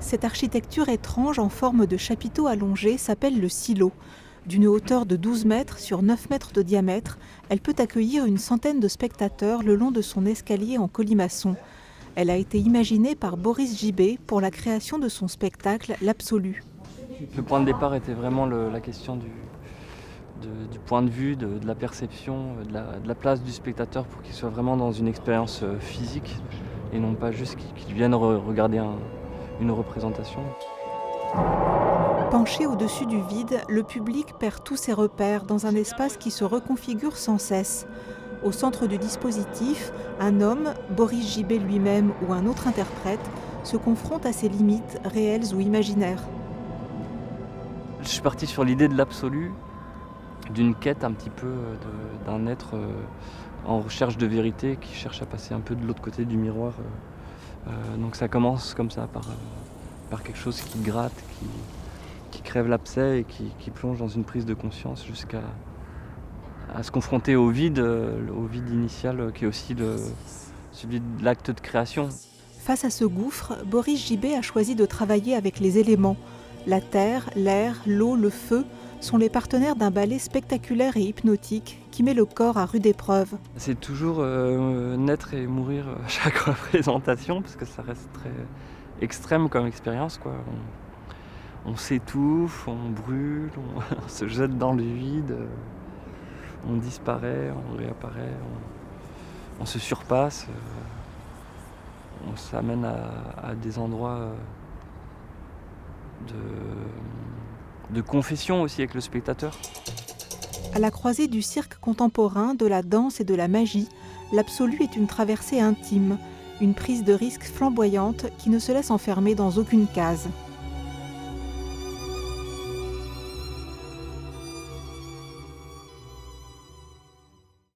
Cette architecture étrange en forme de chapiteau allongé s'appelle le silo. D'une hauteur de 12 mètres sur 9 mètres de diamètre, elle peut accueillir une centaine de spectateurs le long de son escalier en colimaçon. Elle a été imaginée par Boris Gibet pour la création de son spectacle L'Absolu. Le point de départ était vraiment la question du point de vue, de la perception, de la place du spectateur pour qu'il soit vraiment dans une expérience physique et non pas juste qu'il vienne regarder une représentation. Penché au-dessus du vide, le public perd tous ses repères dans un espace qui se reconfigure sans cesse. Au centre du dispositif, un homme, Boris Gibet lui-même ou un autre interprète, se confronte à ses limites réelles ou imaginaires. Je suis parti sur l'idée de l'absolu, d'une quête un petit peu d'un être en recherche de vérité qui cherche à passer un peu de l'autre côté du miroir. Donc ça commence comme ça, par quelque chose qui gratte, qui crève l'abcès et qui plonge dans une prise de conscience jusqu'à se confronter au vide initial qui est aussi celui de l'acte de création. Face à ce gouffre, Boris Gibet a choisi de travailler avec les éléments. La terre, l'air, l'eau, le feu sont les partenaires d'un ballet spectaculaire et hypnotique qui met le corps à rude épreuve. C'est toujours naître et mourir à chaque représentation parce que ça reste très extrême comme expérience, quoi. On s'étouffe, on brûle, on se jette dans le vide, on disparaît, on réapparaît, on se surpasse, on s'amène à des endroits de confession aussi avec le spectateur. À la croisée du cirque contemporain, de la danse et de la magie, l'absolu est une traversée intime, une prise de risque flamboyante qui ne se laisse enfermer dans aucune case.